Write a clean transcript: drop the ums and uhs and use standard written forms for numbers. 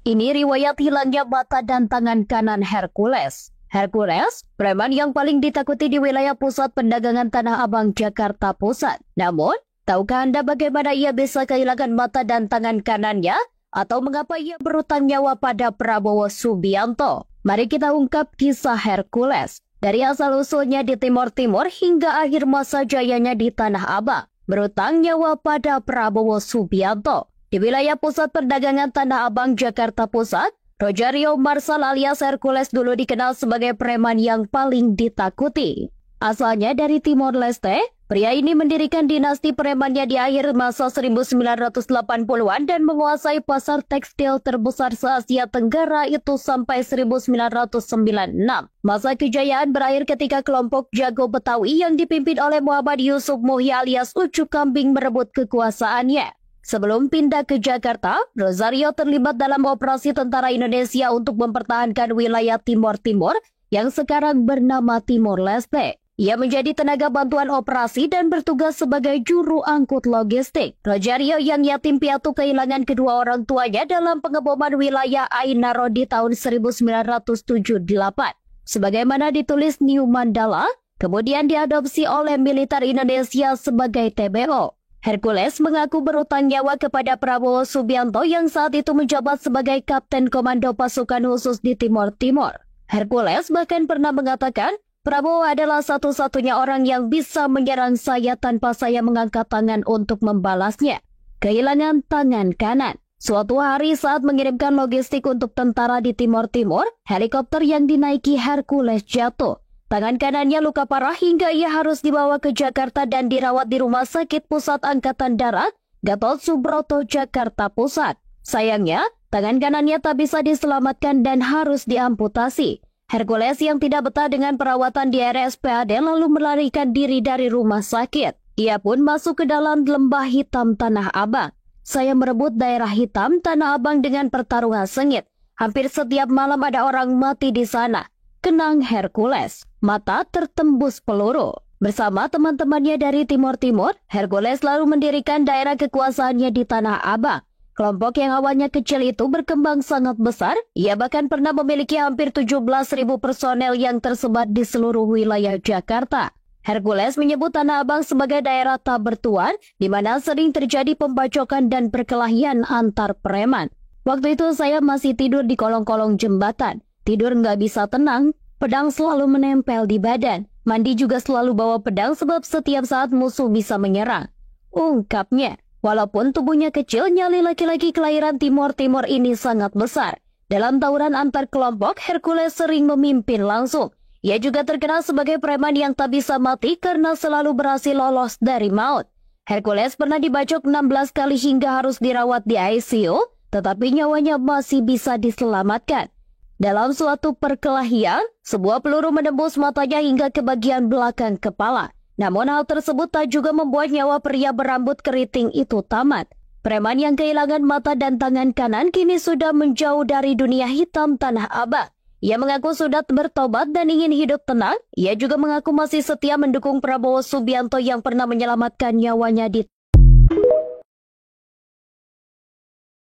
Ini riwayat hilangnya mata dan tangan kanan Hercules. Hercules, preman yang paling ditakuti di wilayah pusat perdagangan Tanah Abang, Jakarta Pusat. Namun, tahukah Anda bagaimana ia bisa kehilangan mata dan tangan kanannya? Atau mengapa ia berutang nyawa pada Prabowo Subianto? Mari kita ungkap kisah Hercules. Dari asal-usulnya di Timur Timur hingga akhir masa jayanya di Tanah Abang. Berutang nyawa pada Prabowo Subianto. Di wilayah pusat perdagangan Tanah Abang, Jakarta Pusat, Rogerio Marsal alias Hercules dulu dikenal sebagai preman yang paling ditakuti. Asalnya dari Timor Leste, pria ini mendirikan dinasti premannya di akhir masa 1980-an dan menguasai pasar tekstil terbesar se-Asia Tenggara itu sampai 1996. Masa kejayaan berakhir ketika kelompok Jago Betawi yang dipimpin oleh Muhammad Yusuf Muhyi alias Ucup Kambing merebut kekuasaannya. Sebelum pindah ke Jakarta, Rogerio terlibat dalam operasi tentara Indonesia untuk mempertahankan wilayah Timor Timur yang sekarang bernama Timor Leste. Ia menjadi tenaga bantuan operasi dan bertugas sebagai juru angkut logistik. Rogerio yang yatim piatu kehilangan kedua orang tuanya dalam pengeboman wilayah Ainaro di tahun 1978. Sebagaimana ditulis New Mandala, kemudian diadopsi oleh militer Indonesia sebagai TBO. Hercules mengaku berutang nyawa kepada Prabowo Subianto yang saat itu menjabat sebagai Kapten Komando Pasukan Khusus di Timor Timur. Hercules bahkan pernah mengatakan, Prabowo adalah satu-satunya orang yang bisa menyerang saya tanpa saya mengangkat tangan untuk membalasnya. Kehilangan tangan kanan. Suatu hari saat mengirimkan logistik untuk tentara di Timor Timur, helikopter yang dinaiki Hercules jatuh. Tangan kanannya luka parah hingga ia harus dibawa ke Jakarta dan dirawat di Rumah Sakit Pusat Angkatan Darat, Gatot Subroto, Jakarta Pusat. Sayangnya, tangan kanannya tak bisa diselamatkan dan harus diamputasi. Hercules yang tidak betah dengan perawatan di RSPAD lalu melarikan diri dari rumah sakit. Ia pun masuk ke dalam lembah hitam Tanah Abang. Saya merebut daerah hitam Tanah Abang dengan pertaruhan sengit. Hampir setiap malam ada orang mati di sana. Kenang Hercules, mata tertembus peluru. Bersama teman-temannya dari Timor Timur, Hercules lalu mendirikan daerah kekuasaannya di Tanah Abang. Kelompok yang awalnya kecil itu berkembang sangat besar. Ia bahkan pernah memiliki hampir 17.000 personel yang tersebar di seluruh wilayah Jakarta. Hercules menyebut Tanah Abang sebagai daerah tak bertuan, di mana sering terjadi pembacokan dan perkelahian antar preman. Waktu itu saya masih tidur di kolong-kolong jembatan. Tidur nggak bisa tenang, pedang selalu menempel di badan. Mandi juga selalu bawa pedang sebab setiap saat musuh bisa menyerang. Ungkapnya, walaupun tubuhnya kecil, nyali laki-laki kelahiran Timor Timur ini sangat besar. Dalam tawuran antar kelompok, Hercules sering memimpin langsung. Ia juga terkenal sebagai preman yang tak bisa mati karena selalu berhasil lolos dari maut. Hercules pernah dibacok 16 kali hingga harus dirawat di ICU, tetapi nyawanya masih bisa diselamatkan. Dalam suatu perkelahian, sebuah peluru menembus matanya hingga ke bagian belakang kepala. Namun hal tersebut tak juga membuat nyawa pria berambut keriting itu tamat. Preman yang kehilangan mata dan tangan kanan kini sudah menjauh dari dunia hitam Tanah Abang. Ia mengaku sudah bertobat dan ingin hidup tenang. Ia juga mengaku masih setia mendukung Prabowo Subianto yang pernah menyelamatkan nyawanya di